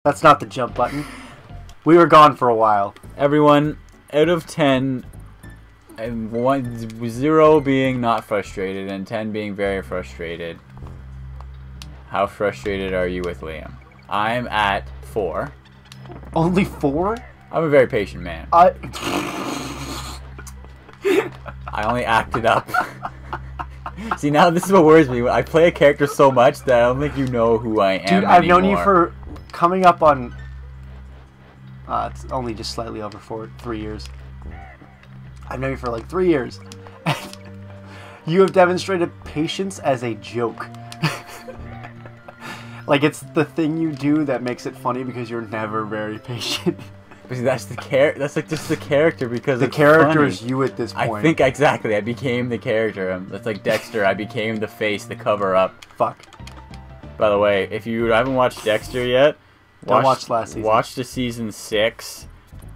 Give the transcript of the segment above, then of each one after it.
That's not the jump button. We were gone for a while. Everyone, out of 10, and 0 being not frustrated and 10 being very frustrated, how frustrated are you with Liam? I'm at 4. Only 4? I'm a very patient man. I only acted up. See, now this is what worries me. I play a character so much that I don't think you know who I am. Dude, I've known you for coming up on... it's only just slightly over 3 years. I've known you for like 3 years. You have demonstrated patience as a joke. Like, it's the thing you do that makes it funny because you're never very patient. But see, that's like just the character because the character is you at this point. I think exactly. I became the character. That's like Dexter. I became the face, the cover up. Fuck. By the way, if you haven't watched Dexter yet, don't watch last season. Watch the season 6,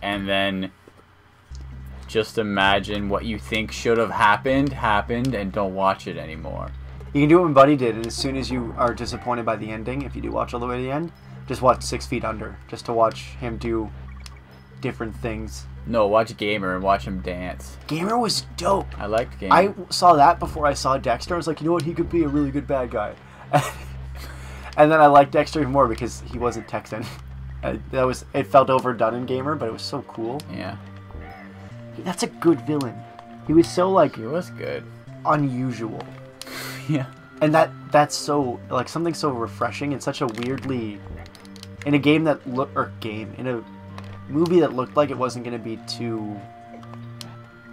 and then just imagine what you think should have happened, and don't watch it anymore. You can do what my buddy did, and as soon as you are disappointed by the ending, if you do watch all the way to the end, just watch 6 Feet Under, just to watch him do different things. No, watch Gamer and watch him dance. Gamer was dope. I liked Gamer. I saw that before I saw Dexter. I was like, you know what, he could be a really good bad guy. And then I liked Dexter even more because he wasn't Texan. It felt overdone in Gamer, but it was so cool. Yeah. That's a good villain. He was so like... He was good. Unusual. Yeah. And that's so... Like, something so refreshing and such a weirdly... In a game that in a movie that looked like it wasn't going to be too...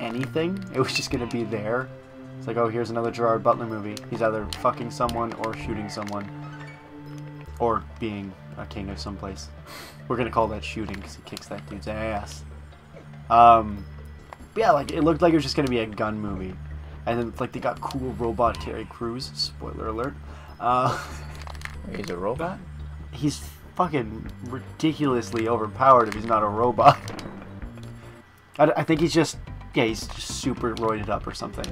anything. It was just going to be there. It's like, oh, here's another Gerard Butler movie. He's either fucking someone or shooting someone. Or being a king of someplace. We're going to call that shooting because he kicks that dude's ass. But yeah, like, it looked like it was just going to be a gun movie. And then, like, they got cool robot Terry Crews. Spoiler alert. He's a robot? He's fucking ridiculously overpowered if he's not a robot. I think he's just... Yeah, he's just super roided up or something.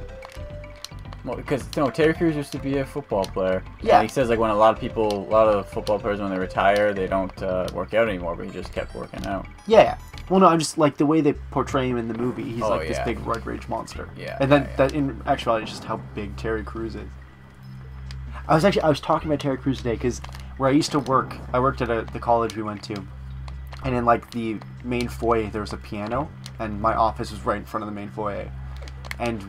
Well, because Terry Crews used to be a football player. Yeah. And he says like when a lot of football players when they retire, they don't work out anymore, but he just kept working out. Yeah. Well, no, I'm just like the way they portray him in the movie. He's this big roid rage monster. Yeah. And then that in actuality is just how big Terry Crews is. I was talking about Terry Crews today because where I used to work, I worked at the college we went to, and in like the main foyer there was a piano, and my office was right in front of the main foyer, and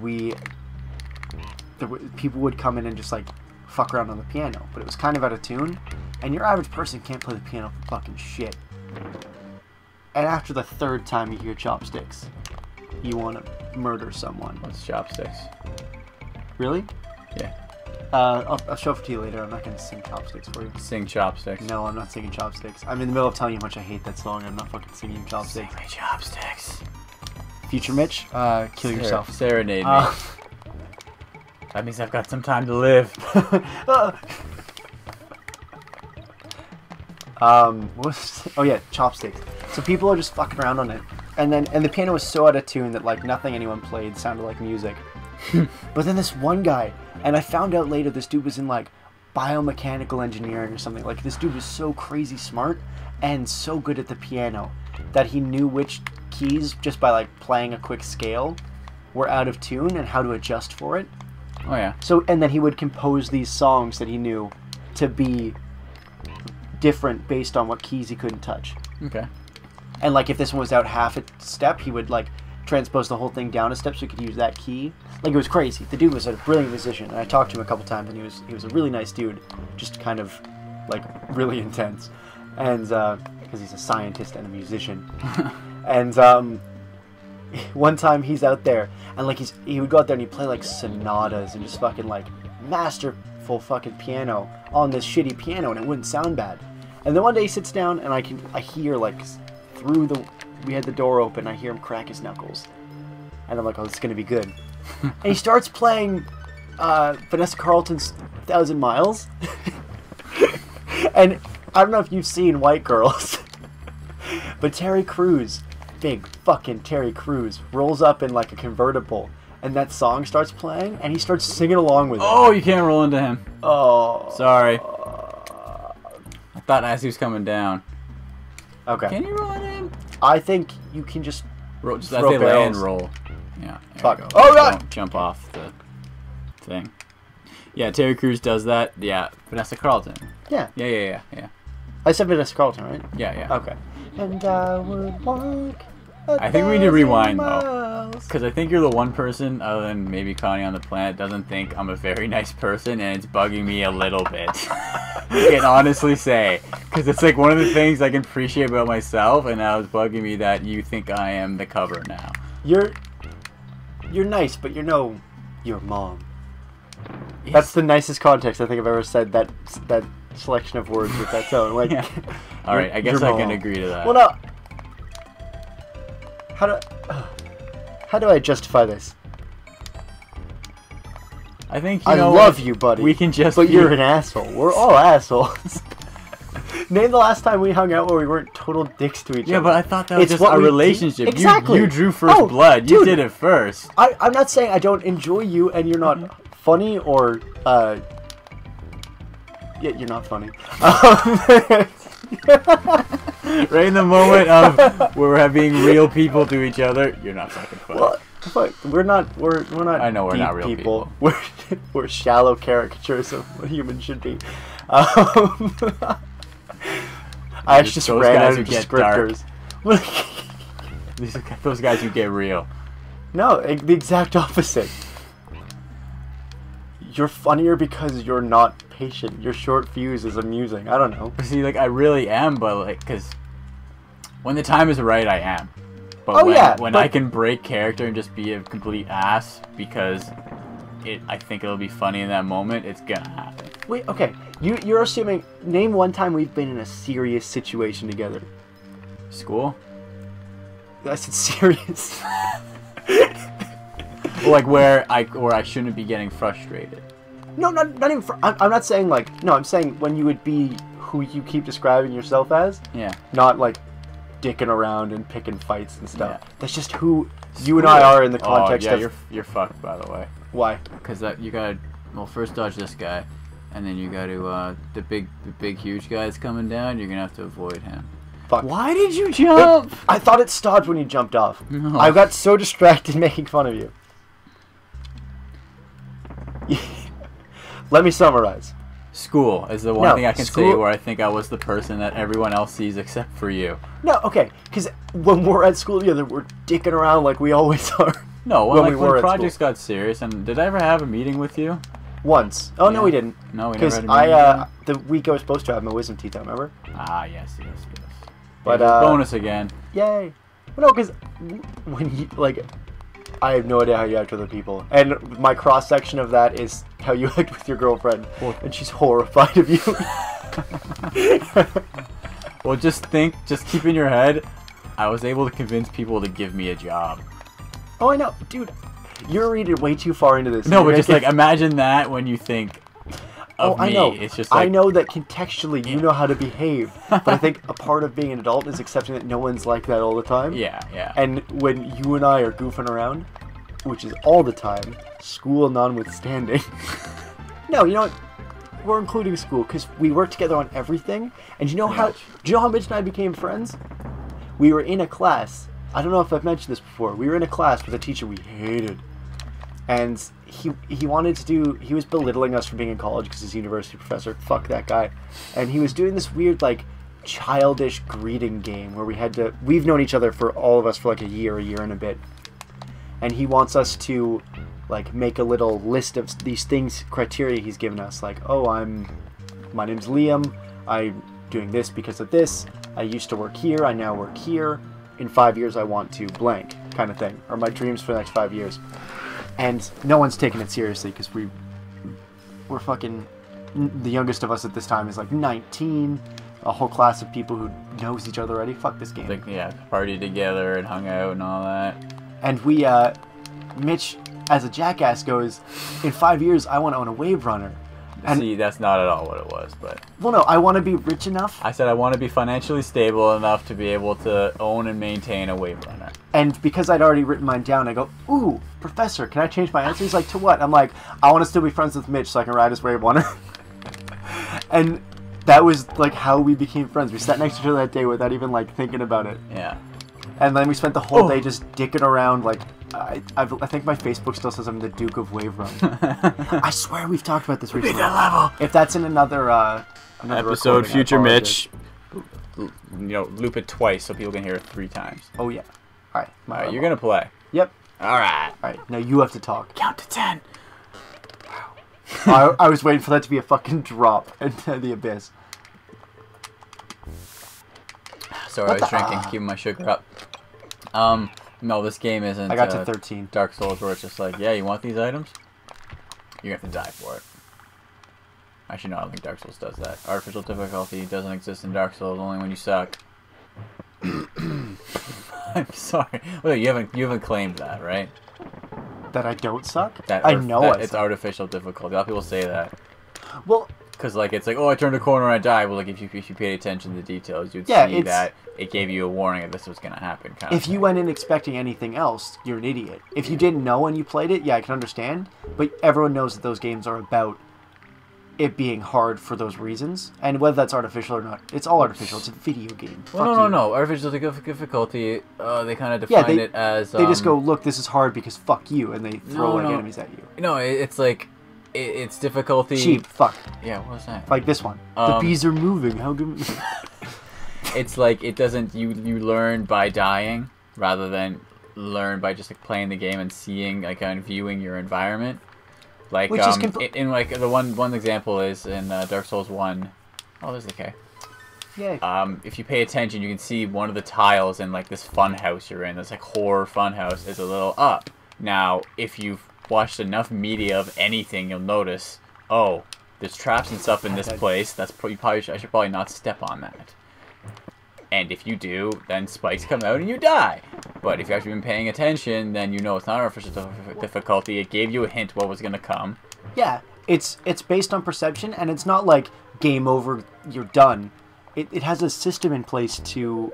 people would come in and just like fuck around on the piano, but it was kind of out of tune, and your average person can't play the piano for fucking shit. And after the 3rd time you hear chopsticks, you want to murder someone. What's chopsticks? Really? Yeah. I'll show it to you later. I'm not going to sing chopsticks for you. Sing chopsticks. No, I'm not singing chopsticks. I'm in the middle of telling you how much I hate that song. I'm not fucking singing chopsticks. Sing me chopsticks. Future Mitch, kill yourself. Serenade me. That means I've got some time to live. Oh yeah, chopsticks. So people are just fucking around on it, and the piano was so out of tune that like nothing anyone played sounded like music. But then this one guy, and I found out later this dude was in like biomechanical engineering or something. Like this dude was so crazy smart and so good at the piano that he knew which keys just by like playing a quick scale were out of tune and how to adjust for it. Oh yeah. So and then he would compose these songs that he knew to be different based on what keys he couldn't touch. Okay. And like if this one was out half a step, he would like transpose the whole thing down a step so he could use that key. Like it was crazy. The dude was a brilliant musician, and I talked to him a couple times, and he was a really nice dude, just kind of like really intense, and because he's a scientist and a musician. And one time he's out there, and like he would go out there and he'd play like sonatas and just fucking like masterful fucking piano on this shitty piano, and it wouldn't sound bad. And then one day he sits down, and I hear like we had the door open, I hear him crack his knuckles, and I'm like, oh, this is gonna be good. And he starts playing Vanessa Carlton's 1,000 Miles. And I don't know if you've seen White Girls, but Terry Crews, big fucking Terry Crews, rolls up in like a convertible, and that song starts playing, and he starts singing along with it. Oh, you can't roll into him. Oh. Sorry. I thought as he was coming down. Okay. Can you roll an aim? I think you can just Roll, just throw as they land, barrels. roll. Yeah. There Fuck. you go. Oh, God! Don't jump off the thing. Yeah, Terry Crews does that. Yeah, Vanessa Carlton. Yeah. Yeah. I said Vanessa Carlton, right? Yeah. Okay. And I would walk. I think we need to rewind though, miles. because I think you're the one person, other than maybe Connie on the planet, doesn't think I'm a very nice person, and it's bugging me a little bit. I can honestly say, because it's like one of the things I can appreciate about myself, and now it's bugging me that you think I am the cover now. You're nice, but you're no your mom. Yes. That's the nicest context I think I've ever said that selection of words with that tone. Like, Yeah. All right, I guess your I can mom. agree to that. Well, no. How do I justify this? I think I love you, buddy. We can just. But be- you're an asshole. We're all assholes. Name the last time we hung out where we weren't total dicks to each other. Yeah, but I thought that was It's just what our we do. relationship. Exactly. You drew first Oh, blood. You dude. did it first. I'm not saying I don't enjoy you and you're not funny or yeah, you're not funny. Right in the moment of where we're being real people to each other, you're not fucking funny. Well, fuck, we're not. I know we're deep not real people. We're shallow caricatures of what humans should be. I Just just those ran guys out who of get dark. descriptors. Those guys who get real. No, the exact opposite. You're funnier because you're not patient. Your short fuse is amusing. I don't know. But see, like, I really am, but, like, because when the time is right, I am. But Oh, when, yeah, when but- I can break character and just be a complete ass because I think it'll be funny in that moment, it's gonna happen. Wait, okay. You're assuming. Name one time we've been in a serious situation together. School? I said serious. Or, like, where I shouldn't be getting frustrated. No, not even. I'm not saying like. No, I'm saying when you would be who you keep describing yourself as. Yeah. Not like dicking around and picking fights and stuff. Yeah. That's just who you and I are in the Oh, context yeah, of. you're fucked, by the way. Why? Because you gotta, well, first dodge this guy, and then you gotta, the big, huge guy that's coming down, you're gonna have to avoid him. Fuck. Why did you jump? I thought it stopped when you jumped off. No. I got so distracted making fun of you. Let me summarize. School is the one No, thing I can say school- where I think I was the person that everyone else sees except for you. No, okay, because when we're at school together, we're dicking around like we always are. No, When when, we were when at projects got serious, and did I ever have a meeting with you? Once. Oh, no, Yeah. we didn't. No, we never Because had a meeting. the week I was supposed to have my wisdom teeth out, remember? Ah, yes. But, Here's a bonus again. Yay. Well, no, because when you, like, I have no idea how you act with other people. And my cross-section of that is how you act with your girlfriend. And she's horrified of you. Well, just keep in your head, I was able to convince people to give me a job. Oh, I know. Dude, you're reading way too far into this. No, You're but just, making- like, imagine that when you think of me. I know. It's just like... I know that contextually you know how to behave. But I think a part of being an adult is accepting that no one's like that all the time. Yeah. And when you and I are goofing around, which is all the time, school notwithstanding. No, you know what? We're including school because we work together on everything. And do you know how Mitch and I became friends? We were in a class. I don't know if I've mentioned this before. We were in a class with a teacher we hated. And he wanted to do... He was belittling us for being in college because he's a university professor. Fuck that guy. And he was doing this weird, like, childish greeting game where we had to... We've known each other for all of us for like a year and a bit. And he wants us to, like, make a little list of these things, criteria he's given us. Like, oh, my name's Liam. I'm doing this because of this. I used to work here. I now work here. In 5 years, I want to blank, kind of thing. Or my dreams for the next 5 years. And no one's taking it seriously because we're fucking... The youngest of us at this time is like 19. A whole class of people who knows each other already. Fuck this game. Like, yeah, partied together and hung out and all that. And Mitch, as a jackass, goes, in 5 years, I want to own a Wave Runner. And, See, that's not at all what it was, but... well, no, I want to be rich enough. I said I want to be financially stable enough to be able to own and maintain a Wave Runner. And because I'd already written mine down, I go, ooh, professor, can I change my answer? He's like, to what? I'm like, I want to still be friends with Mitch so I can ride his Wave Runner. And That was like how we became friends. We sat next to each other that day without even like thinking about it. Yeah. And then we spent the whole day just dicking around. Like, I think my Facebook still says I'm the Duke of Wave Run. I swear we've talked about this recently. If that's in another episode, future Mitch, you know, loop it twice so people can hear it 3 times. Oh yeah. All right. All right, you're gonna play. Yep. All right. All right. Now you have to talk. Count to 10. I was waiting for that to be a fucking drop into the abyss. Sorry, I was drinking, keeping my sugar up. No, this game isn't. I got to 13. Dark Souls, where it's just like, yeah, you want these items? You have to die for it. Actually, no, I don't think Dark Souls does that. Artificial difficulty doesn't exist in Dark Souls, only when you suck. I'm sorry. Wait, you haven't claimed that, right? That I don't suck? That I know it's artificial difficulty. A lot of people say that. Well, because like it's like, oh, I turned a corner and I died. Well, like if you paid attention to the details, you'd see that it gave you a warning that this was gonna happen. If you went in expecting anything else, you're an idiot. If you didn't know and you played it, yeah, I can understand. But everyone knows that those games are about it being hard for those reasons, and whether that's artificial or not, it's all artificial. It's a video game. Well, no. Artificial difficulty. They kind of define it as. They just go, look, this is hard because fuck you, and they throw enemies at you. No, it's like. It's difficulty. Cheap. Fuck. Yeah, what was that? Like this one. The bees are moving. How do? It's like it doesn't. You learn by dying rather than learn by just like playing the game and seeing like and viewing your environment. Like in like the one example is in Dark Souls 1. Oh, there's the K. Yeah. If you pay attention, you can see one of the tiles in like this fun house you're in. This like horror fun house is a little up. Now, if you've watched enough media of anything, you'll notice, oh, there's traps and stuff in this place. That's I should probably not step on that. And if you do, then spikes come out and you die. But if you've actually been paying attention, then you know it's not artificial difficulty. It gave you a hint what was gonna come. Yeah, it's based on perception, and it's not like game over, you're done. It has a system in place to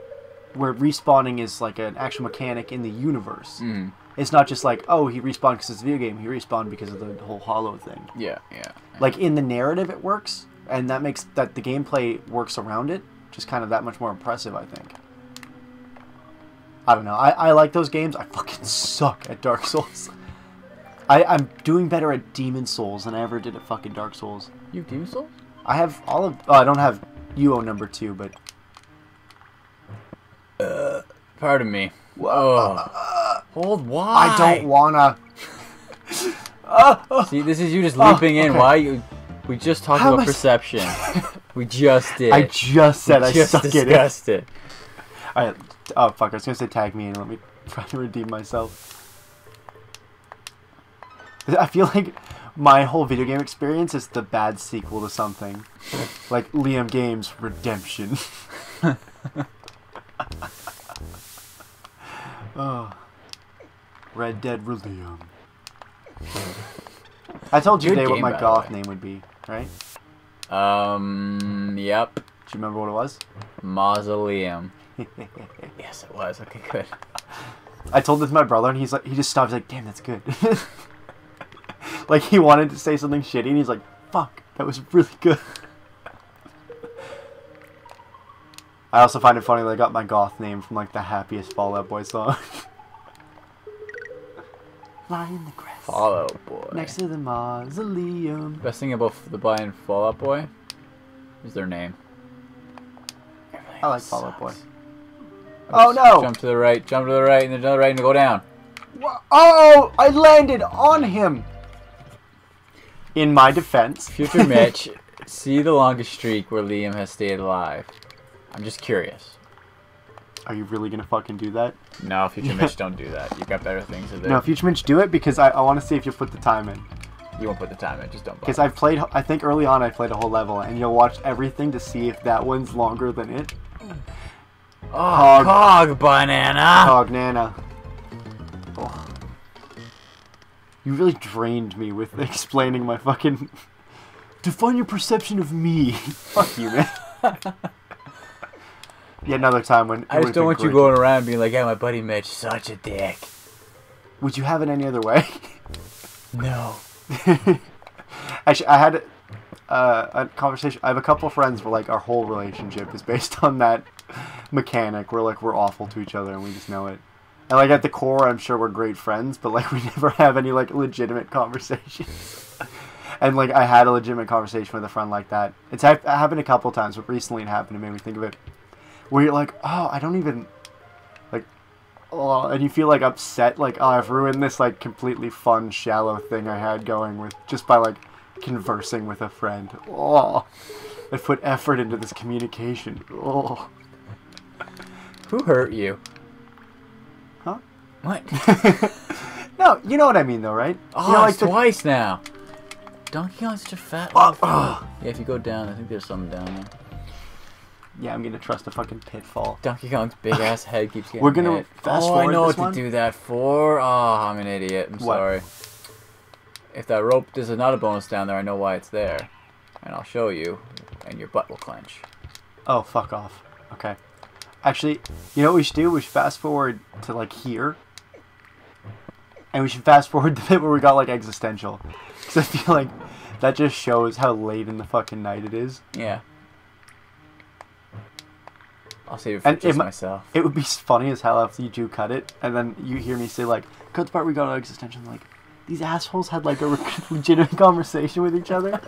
where respawning is like an actual mechanic in the universe. Mm. It's not just like, oh, he respawned because it's a video game. He respawned because of the whole Hollow thing. Yeah. Like, in the narrative, it works, and that makes that the gameplay works around it. Just kind of that much more impressive, I think. I don't know. I like those games. I fucking suck at Dark Souls. I'm doing better at Demon Souls than I ever did at fucking Dark Souls. You have Demon Souls? I have all of... Oh, I don't have UO number 2, but... Pardon me. Whoa. Hold, why? I don't wanna. See, this is you just leaping in. Okay. Why you? We just talked about perception. We just did. I just said I suck at it. Discussed it. Alright. Oh, fuck. I was gonna say tag me and let me try to redeem myself. I feel like my whole video game experience is the bad sequel to something. Like Liam Games Redemption. Oh. Red Dead Relium. I told you today what my goth name would be, right? Yep. Do you remember what it was? Mausoleum. Yes, it was. Okay, good. I told this to my brother, and he just stopped. He's like, damn, that's good. Like, he wanted to say something shitty, and he's like, fuck, that was really good. I also find it funny that I got my goth name from, like, the happiest Fall Out Boy song. Lie in the grass. Fall Out Boy. Next to the mausoleum. Best thing about the Buy and Fall Out Boy is their name. I like Fall Out Boy. Oh no! Jump to the right, and then another right, and go down. Oh! I landed on him! In my defense. Future Mitch, see the longest streak where Liam has stayed alive. I'm just curious. Are you really gonna fucking do that? No, Future Mitch, don't do that. You've got better things to do. No, Future Mitch, do it because I want to see if you'll put the time in. You won't put the time in, just don't. Because I've played, I think early on I played a whole level, and you'll watch everything to see if that one's longer than it. Oh, Cog Banana! Cog Nana. Oh. You really drained me with explaining my fucking... Define your perception of me. Fuck you, man. Yet another time when... I just don't want you going around being like, yeah, my buddy Mitch, such a dick. Would you have it any other way? No. Actually, I had... a conversation. I have a couple friends where like our whole relationship is based on that mechanic. Where like we're awful to each other and we just know it. And like at the core, I'm sure we're great friends, but like we never have any like legitimate conversations. And like I had a legitimate conversation with a friend like that. It's happened a couple times, but recently it happened to me. We think of it where you're like, oh, I don't even like, oh, and you feel like upset, like, oh, I've ruined this like completely fun, shallow thing I had going with just by like conversing with a friend. Oh, I put effort into this communication. Oh, Who hurt you? huh? What? No, you know what I mean though, right? Oh, you know, it's twice now. Donkey Kong's such a fat motherfucker. Yeah, if you go down, I think there's something down there. Yeah, I'm gonna trust a fucking pitfall. Donkey Kong's big ass head keeps getting We're gonna hit. fast I forward know this what one? to do that for. Oh, I'm an idiot. I'm sorry. If that rope, there's not a bonus down there, I know why it's there. And I'll show you, and your butt will clench. Oh, fuck off. Okay. Actually, you know what we should do? We should fast forward to like here. And we should fast forward the bit where we got like existential. Because I feel like that just shows how late in the fucking night it is. Yeah. I'll save it for just myself. It would be funny as hell if you do cut it, and then you hear me say like, cut the part we got on existential, like, these assholes had like a legitimate conversation with each other.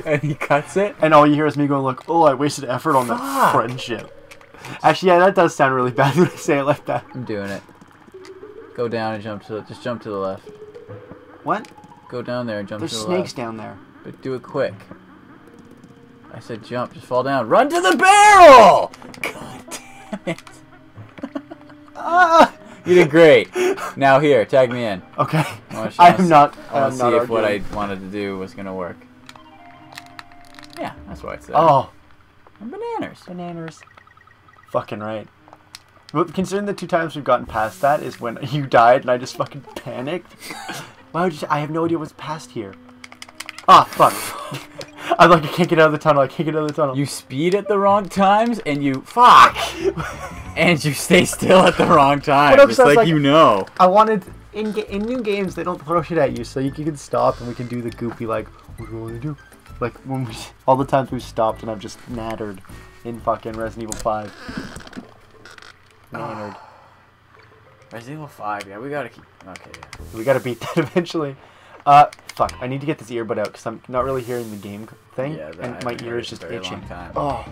And he cuts it? And all you hear is me going like, oh, I wasted effort on that friendship. Actually, yeah, that does sound really bad when I say it like that. I'm doing it. Go down and just jump to the left. What? Go down there and jump to the left. There's snakes down there. But do it quick. I said jump, just fall down. Run to the barrel! God damn it. You did great. Now here, tag me in. Okay. I'm not. I want to see if what I wanted to do was going to work. Yeah, that's what I said. Oh. And bananas. Bananas. Fucking right. But considering the 2 times we've gotten past that is when you died and I just fucking panicked. Why would you say, I have no idea what's past here. Ah, fuck. I'm like, I can't get out of the tunnel. I can't get out of the tunnel. You speed at the wrong times and you... Fuck! And you stay still at the wrong time. Well, no, just like you know. I wanted... In new games, they don't throw shit at you, so you can stop and we can do the goofy, like, what do you want to do? Like, when we... All the times we've stopped and I've just nattered in fucking Resident Evil 5. Nattered. Resident Evil 5, yeah, we gotta keep... Okay, yeah. We gotta beat that eventually. Fuck, I need to get this earbud out because I'm not really hearing the game thing, yeah, and my ear is just itching. Long time. Oh.